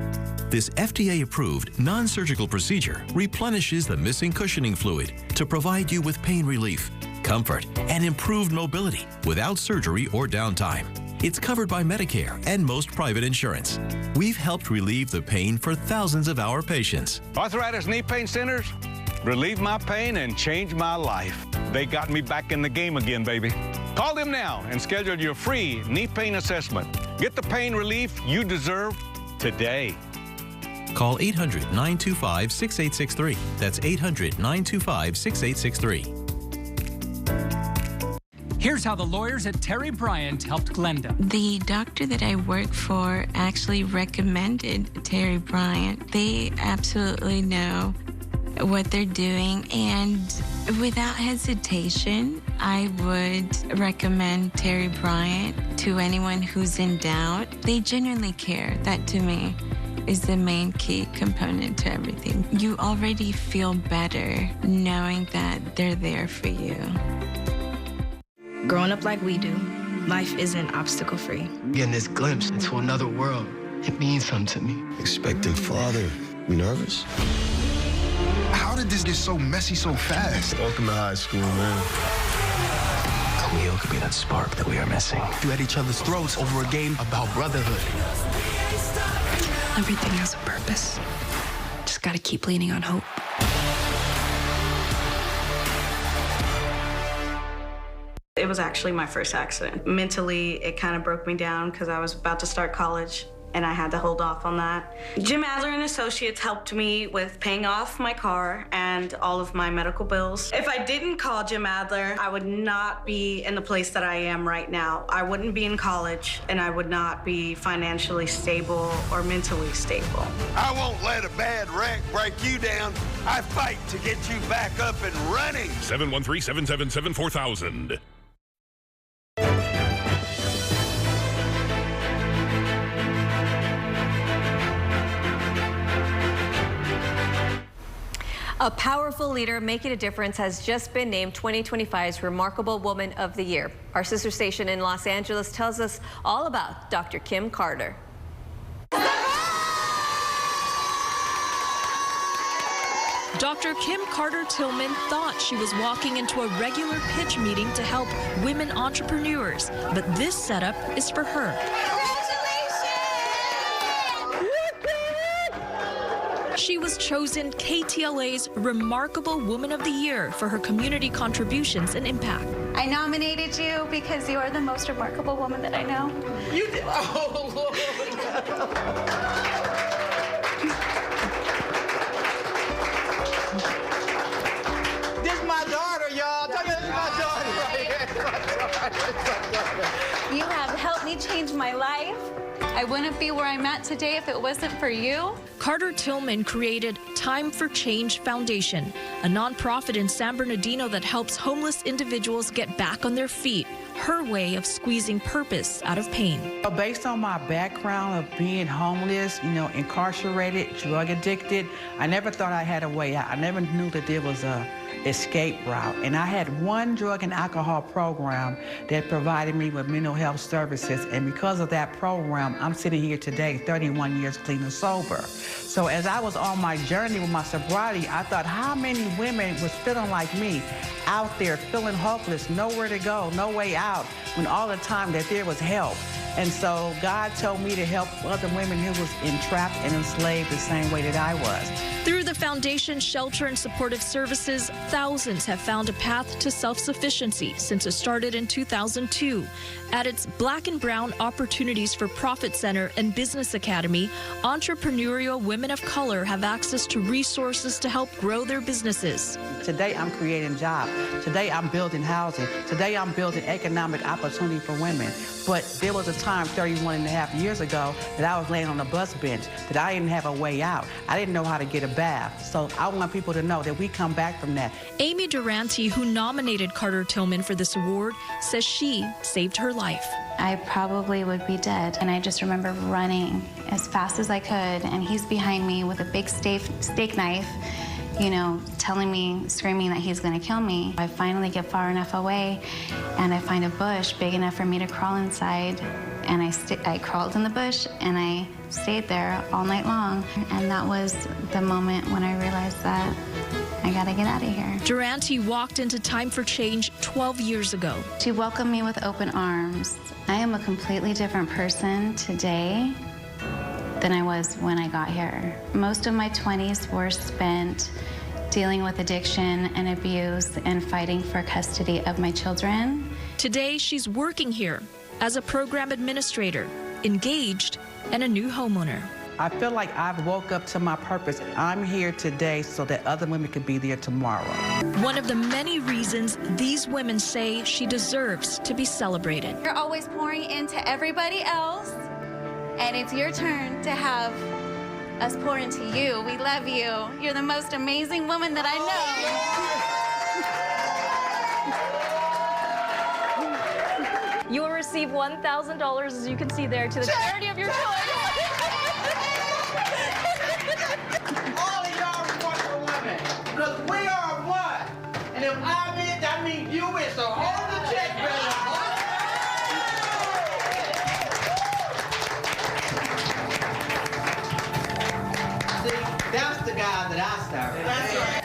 This FDA-approved, non-surgical procedure replenishes the missing cushioning fluid to provide you with pain relief, comfort, and improved mobility without surgery or downtime. It's covered by Medicare and most private insurance. We've helped relieve the pain for thousands of our patients. Arthritis Knee Pain Centers relieve my pain and change my life. They got me back in the game again, baby. Call them now and schedule your free knee pain assessment. Get the pain relief you deserve today. Call 800-925-6863. That's 800-925-6863. Here's how the lawyers at Terry Bryant helped Glenda. The doctor that I work for actually recommended Terry Bryant. They absolutely know what they're doing, and without hesitation, I would recommend Terry Bryant to anyone who's in doubt. They genuinely care. That, to me, is the main key component to everything. You already feel better knowing that they're there for you. Growing up like we do, life isn't obstacle-free. Getting this glimpse into another world, it means something to me. Expecting father. You nervous? How did this get so messy so fast? Welcome to high school, man. Khalil could be that spark that we are missing. You at each other's throats over a game about brotherhood. Everything has a purpose. Just gotta keep leaning on hope. It was actually my first accident. Mentally, it kind of broke me down because I was about to start college. and I had to hold off on that. Jim Adler and Associates helped me with paying off my car and all of my medical bills. If I didn't call Jim Adler, I would not be in the place that I am right now. I wouldn't be in college, and I would not be financially stable or mentally stable. I won't let a bad wreck break you down. I fight to get you back up and running. 713-777-4000. A powerful leader making a difference has just been named 2025's Remarkable Woman of the Year. Our sister station in Los Angeles tells us all about Dr. Kim Carter. Dr. Kim Carter Tillman thought she was walking into a regular pitch meeting to help women entrepreneurs, but this setup is for her. She was chosen KTLA's Remarkable Woman of the Year for her community contributions and impact. I nominated you because you are the most remarkable woman that I know. You did? Oh, Lord. This is my daughter, y'all. Tell me this is my daughter right here. You have helped me change my life. I wouldn't be where I'm at today if it wasn't for you. Carter Tillman created Time for Change Foundation, a nonprofit in San Bernardino that helps homeless individuals get back on their feet, her way of squeezing purpose out of pain. Based on my background of being homeless, incarcerated, drug addicted, I never thought I had a way out. I never knew that there was a escape route. And I had one drug and alcohol program that provided me with mental health services. And because of that program, I'm sitting here today, 31 years clean and sober. So as I was on my journey with my sobriety, I thought how many women was feeling like me out there, feeling hopeless, nowhere to go, no way out, when all the time that there was help. And so God told me to help other women who was entrapped and enslaved the same way that I was. Through the Foundation's shelter and supportive services, thousands have found a path to self-sufficiency since it started in 2002. At its Black and Brown Opportunities for Profit Center and Business Academy, entrepreneurial women of color have access to resources to help grow their businesses. Today I'm creating jobs. Today I'm building housing. Today I'm building economic opportunity for women. But there was a time 31 and a half years ago that I was laying on a bus bench, that I didn't have a way out. I didn't know how to get a bath. So I want people to know that we come back from that. Amy Durante, who nominated Carter Tillman for this award, says she saved her life. I probably would be dead. And I just remember running as fast as I could, and he's behind me with a big steak knife, telling me, screaming that he's gonna kill me. I finally get far enough away, and I find a bush big enough for me to crawl inside, and I crawled in the bush, and I stayed there all night long. And that was the moment when I realized that I gotta get out of here. Durante walked into Time for Change 12 years ago. She welcomed me with open arms. I am a completely different person today than I was when I got here. Most of my 20s were spent dealing with addiction and abuse and fighting for custody of my children. Today, she's working here as a program administrator, engaged, and a new homeowner. I feel like I've woke up to my purpose. I'm here today so that other women could be there tomorrow. One of the many reasons these women say she deserves to be celebrated. You're always pouring into everybody else, and it's your turn to have us pour into you. We love you. You're the most amazing woman that I know. You will receive $1,000, as you can see there, to the charity of your choice. All of y'all are wonderful women, because we are one. And if I'm it, that means you it. So hold the check, brother. See, that's the guy that I started. That's right.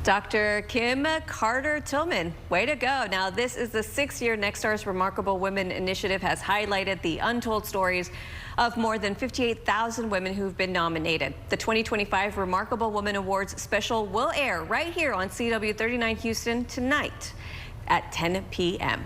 Dr. Kim Carter Tillman, way to go. Now, this is the 6th year Nexstar's Remarkable Women Initiative has highlighted the untold stories of more than 58,000 women who've been nominated. The 2025 Remarkable Women Awards special will air right here on CW 39 Houston tonight at 10 p.m.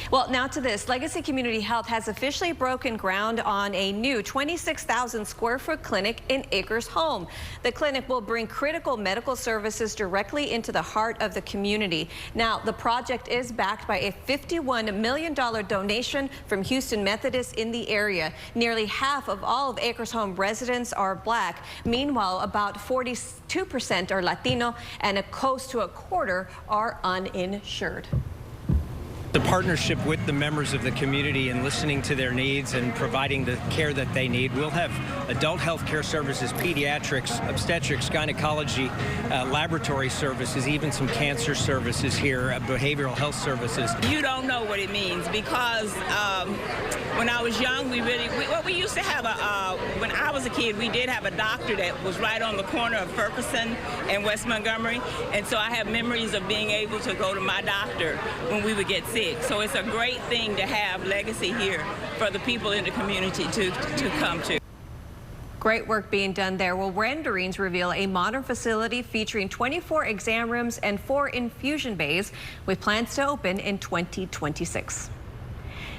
Well, now to this. Legacy Community Health has officially broken ground on a new 26,000 square foot clinic in Acres Home. The clinic will bring critical medical services directly into the heart of the community. Now, the project is backed by a $51 million donation from Houston Methodist in the area. Nearly half of all of Acres Home residents are Black. Meanwhile, about 42% are Latino and close to a quarter are uninsured. The partnership with the members of the community and listening to their needs and providing the care that they need. We'll have adult health care services, pediatrics, obstetrics, gynecology, laboratory services, even some cancer services here, behavioral health services. You don't know what it means because when I was young, we used to have when I was a kid, we did have a doctor that was right on the corner of Ferguson and West Montgomery. And so I have memories of being able to go to my doctor when we would get sick. So it's a great thing to have Legacy here for the people in the community to come to. Great work being done there. Well, renderings reveal a modern facility featuring 24 exam rooms and 4 infusion bays with plans to open in 2026.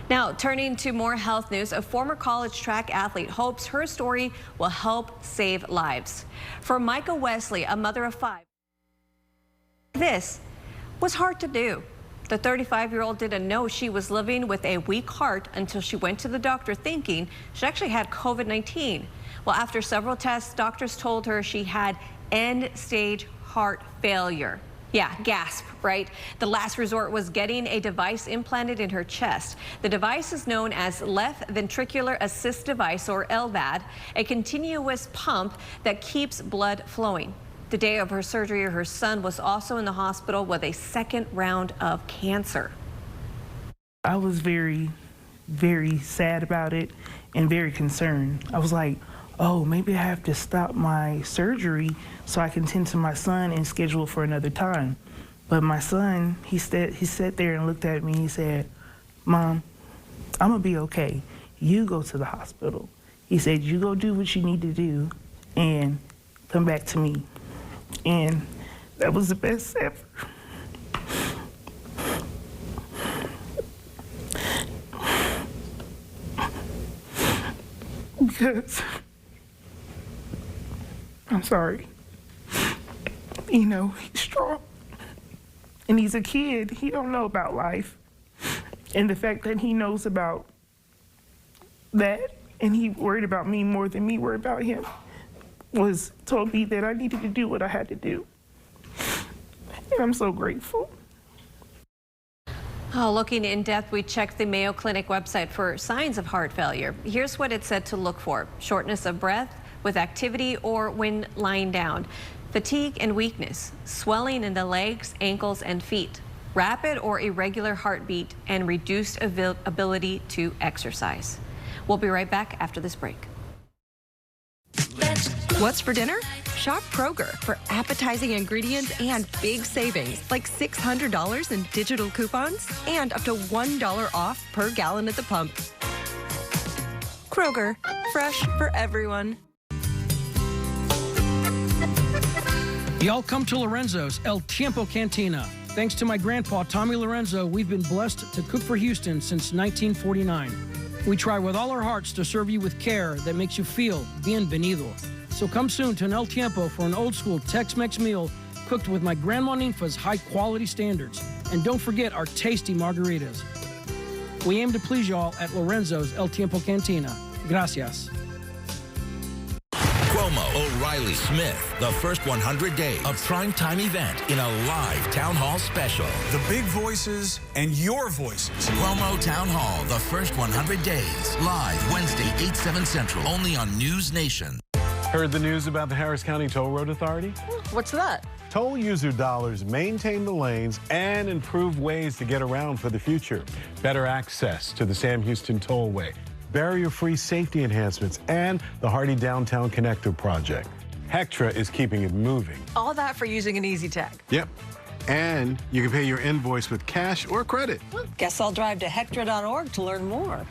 Now, turning to more health news, a former college track athlete hopes her story will help save lives. For Micah Wesley, a mother of 5, this was hard to do. The 35-year-old didn't know she was living with a weak heart until she went to the doctor thinking she actually had COVID-19. Well, after several tests, doctors told her she had end-stage heart failure. Yeah, gasp, right? The last resort was getting a device implanted in her chest. The device is known as left ventricular assist device, or LVAD, a continuous pump that keeps blood flowing. The day of her surgery, her son was also in the hospital with a second round of cancer. I was very, very sad about it and very concerned. I was like, oh, maybe I have to stop my surgery so I can tend to my son and schedule for another time. But my son, he sat there and looked at me. He said, Mom, I'm gonna be okay. You go to the hospital. He said, you go do what you need to do and come back to me. And that was the best ever. Because, I'm sorry, you know, he's strong. And he's a kid, he don't know about life. And the fact that he knows about that and he worried about me more than me worried about him told me that I needed to do what I had to do. And I'm so grateful. Oh, looking in depth, we checked the Mayo Clinic website for signs of heart failure. Here's what it said to look for: shortness of breath with activity or when lying down, fatigue and weakness, swelling in the legs, ankles, and feet, rapid or irregular heartbeat, and reduced ability to exercise. We'll be right back after this break. What's for dinner? Shop Kroger for appetizing ingredients and big savings, like $600 in digital coupons and up to $1 off per gallon at the pump. Kroger, fresh for everyone. Y'all come to Lorenzo's El Tiempo Cantina. Thanks to my grandpa, Tommy Lorenzo, we've been blessed to cook for Houston since 1949. We try with all our hearts to serve you with care that makes you feel bienvenido. So come soon to an El Tiempo for an old-school Tex-Mex meal cooked with my Grandma Ninfa's high-quality standards. And don't forget our tasty margaritas. We aim to please y'all at Lorenzo's El Tiempo Cantina. Gracias. Cuomo, O'Reilly, Smith, the first 100 days of primetime event in a live town hall special. The big voices and your voices. Cuomo Town Hall, the first 100 days. Live Wednesday, 8/7 Central, only on News Nation. Heard the news about the Harris County Toll Road Authority? What's that? Toll user dollars maintain the lanes and improve ways to get around for the future. Better access to the Sam Houston Tollway, barrier-free safety enhancements, and the Hardy Downtown Connector Project. Hectra is keeping it moving. All that for using an Easy Tag. Yep. And you can pay your invoice with cash or credit. Well, guess I'll drive to hectra.org to learn more.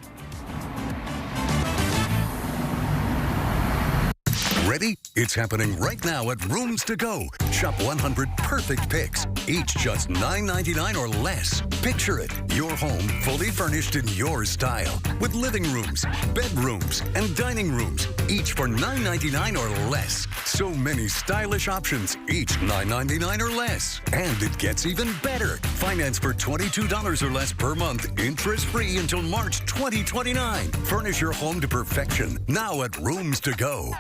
Ready? It's happening right now at Rooms to Go. Shop 100 perfect picks, each just $9.99 or less. Picture it, your home fully furnished in your style, with living rooms, bedrooms, and dining rooms, each for $9.99 or less. So many stylish options, each $9.99 or less. And it gets even better. Finance for $22 or less per month, interest-free until March 2029. Furnish your home to perfection, now at Rooms to Go.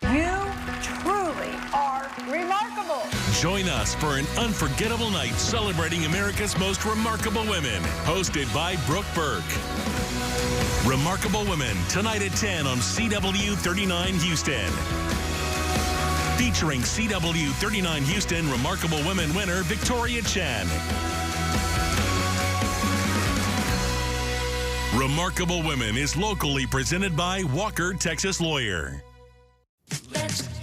You truly are remarkable. Join us for an unforgettable night celebrating America's most remarkable women. Hosted by Brooke Burke. Remarkable Women, tonight at 10 on CW 39 Houston. Featuring CW 39 Houston Remarkable Women winner Victoria Chen. Remarkable Women is locally presented by Walker, Texas Lawyer.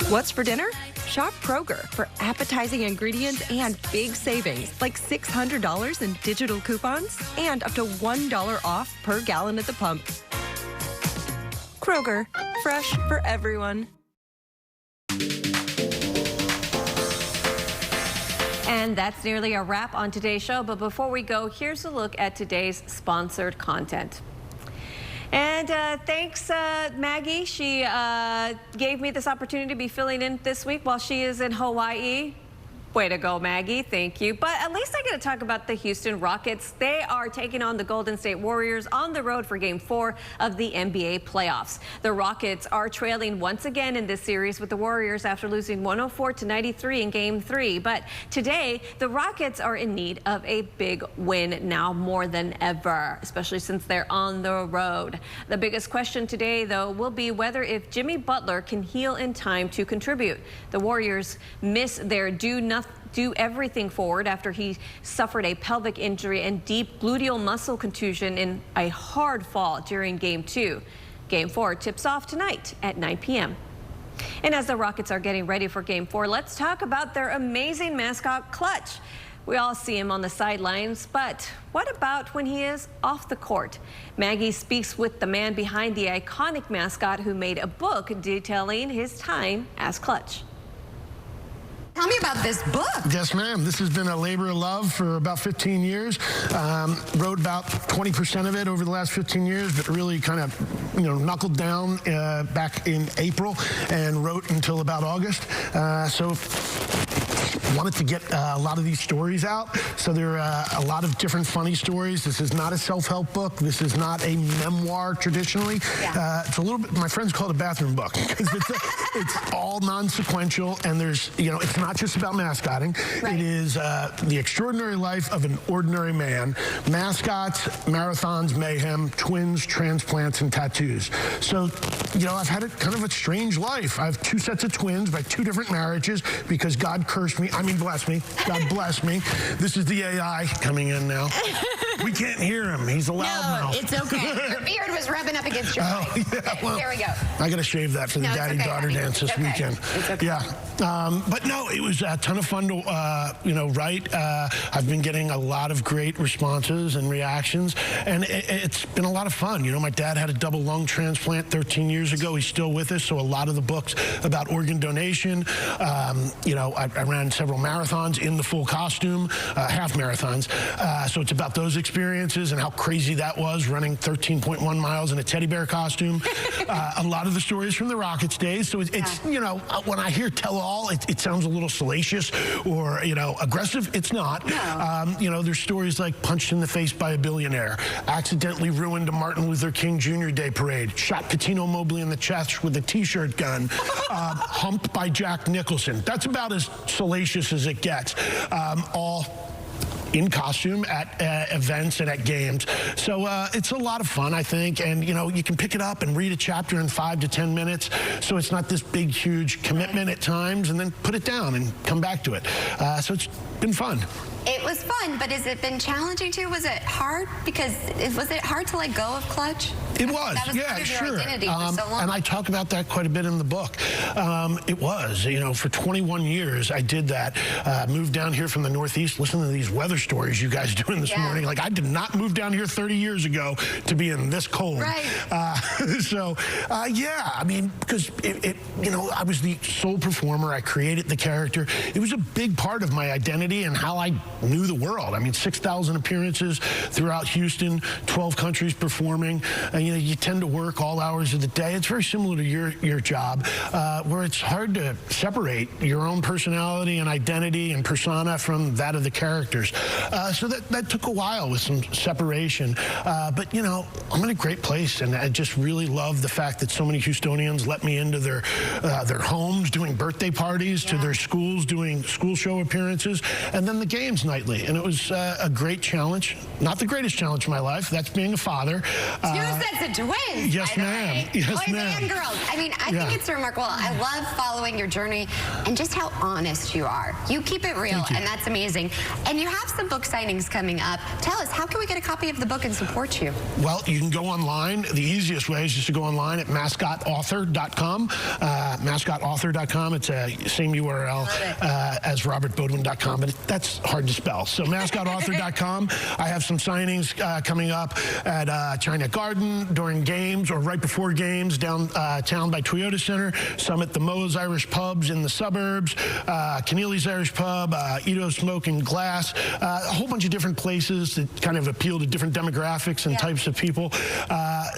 What's for dinner? Shop Kroger for appetizing ingredients and big savings, like $600 in digital coupons and up to $1 off per gallon at the pump. Kroger, fresh for everyone. And that's nearly a wrap on today's show. But before we go, here's a look at today's sponsored content. And thanks, Maggie. She gave me this opportunity to be filling in this week while she is in Hawaii. Way to go, Maggie. Thank you. But at least I get to talk about the Houston Rockets. They are taking on the Golden State Warriors on the road for Game 4 of the NBA playoffs. The Rockets are trailing once again in this series with the Warriors after losing 104-93 in Game 3. But today, the Rockets are in need of a big win now more than ever, especially since they're on the road. The biggest question today, though, will be whether if Jimmy Butler can heal in time to contribute. The Warriors miss their do everything forward after he suffered a pelvic injury and deep gluteal muscle contusion in a hard fall during Game 2. Game 4 tips off tonight at 9 p.m. And as the Rockets are getting ready for Game 4, let's talk about their amazing mascot, Clutch. We all see him on the sidelines, but what about when he is off the court? Maggie speaks with the man behind the iconic mascot who made a book detailing his time as Clutch. Tell me about this book. Yes, ma'am. This has been a labor of love for about 15 years. Wrote about 20% of it over the last 15 years, but really kind of, knuckled down back in April and wrote until about August. So wanted to get a lot of these stories out. So there are a lot of different funny stories. This is not a self-help book. This is not a memoir traditionally. Yeah. It's a little bit, my friends call it a bathroom book. It's all non-sequential, and there's, it's not just about mascotting. Right. It is the extraordinary life of an ordinary man. Mascots, marathons, mayhem, twins, transplants, and tattoos. So, I've had kind of a strange life. I have 2 sets of twins by 2 different marriages because God cursed me. Bless me. God bless me. This is the AI coming in now. We can't hear him. He's a loudmouth. No, it's okay. Your beard was rubbing up against your face. Yeah, well, there we go. I got to shave that for the daddy-daughter dance this weekend. It's okay. Yeah. But no, it was a ton of fun to, write. I've been getting a lot of great responses and reactions, and it's been a lot of fun. My dad had a double lung transplant 13 years ago. He's still with us, so a lot of the books about organ donation. I ran several marathons in the full costume, half marathons. So it's about those experiences and how crazy that was, running 13.1 miles in a teddy bear costume. A lot of the stories from the Rockets days. So it's when I hear tell-all, it sounds a little salacious or, aggressive. It's not. No. There's stories like punched in the face by a billionaire, accidentally ruined a Martin Luther King Jr. Day parade, shot Patino Mobley in the chest with a T-shirt gun, humped by Jack Nicholson. That's about as salacious as it gets. All in costume at events and at games. So it's a lot of fun, I think. And, you can pick it up and read a chapter in 5 to 10 minutes. So it's not this big, huge commitment at times, and then put it down and come back to it. So it's been fun. It was fun, but has it been challenging too? Was it hard? Was it hard to let go of Clutch? It was, That was yeah, part of your sure. identity for so long. And I talk about that quite a bit in the book. It was, you know, for 21 years I did that. Moved down here from the Northeast. Listen to these weather stories you guys doing this morning. Like, I did not move down here 30 years ago to be in this cold. Right. Yeah, I mean, because you know, I was the sole performer. I created the character. It was a big part of my identity and how I knew the world. I mean, 6,000 appearances throughout Houston, 12 countries performing. You know, you tend to work all hours of the day. It's very similar to your job, where it's hard to separate your own personality and identity and persona from that of the characters. So that took a while with some separation. But, you know, I'm in a great place, and I just really love the fact that so many Houstonians let me into their homes doing birthday parties, to their schools doing school show appearances, and then the games nightly. And it was a great challenge. Not the greatest challenge of my life. That's being a father. 2 sets of twins. Yes, ma'am. Yes, Boys ma'am. and girls. I mean, I think it's remarkable. I love following your journey and just how honest you are. You keep it real, and that's amazing. And you have some book signings coming up. Tell us, how can we get a copy of the book and support you? Well, you can go online. The easiest way is just to go online at mascotauthor.com. Mascotauthor.com. It's the same URL as robertbodwin.com, but that's hard to spell. So mascotauthor.com. I have some signings coming up at China Garden during games or right before games downtown by Toyota Center. Some at the Moe's Irish Pubs in the suburbs, Keneally's Irish Pub, Ito's Smoke and Glass, a whole bunch of different places that kind of appeal to different demographics and types of people.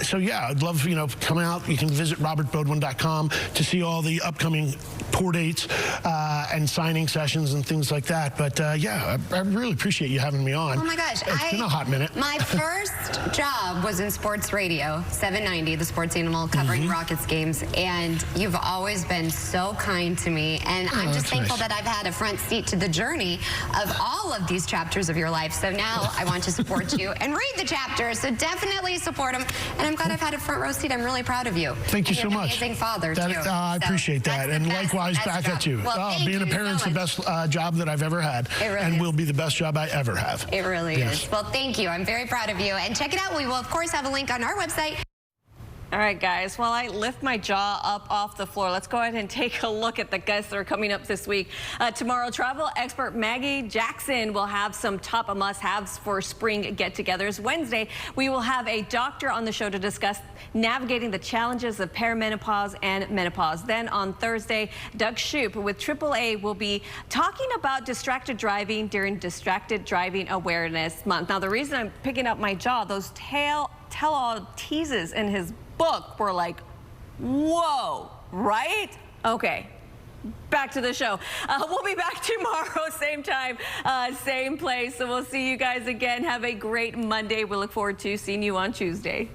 So yeah, I'd love, you know, come out. You can visit robertbodwin.com to see all the upcoming tour dates and signing sessions and things like that. But yeah, I really appreciate you having me on. Oh my gosh. It's been a hot minute. My first job was in sports radio, 790, the sports animal, covering Rockets games. And you've always been so kind to me. And I'm just thankful that I've had a front seat to the journey of all of these chapters of your life. So now I want to support you and read the chapters. So definitely support them. And I'm glad I've had a front row seat. I'm really proud of you. Thank you so much. Amazing father, too. I appreciate that. And likewise back at you. Well, being a parent's the best job that I've ever had. It really and is. will be the best job I ever have. It really is. Well, thank you. I'm very proud of you. And check it out. We will, of course, have a link on our website. All right, guys, while I lift my jaw up off the floor, let's go ahead and take a look at the guests that are coming up this week. Tomorrow, travel expert Maggie Jackson will have some top must-haves for spring get-togethers. Wednesday, we will have a doctor on the show to discuss navigating the challenges of perimenopause and menopause. Then on Thursday, Doug Shoup with AAA will be talking about distracted driving during Distracted Driving Awareness Month. Now, the reason I'm picking up my jaw, those tell-all teases in his book were like, whoa, right? Okay, back to the show. We'll be back tomorrow, same time, same place. So we'll see you guys again. Have a great Monday. We look forward to seeing you on Tuesday.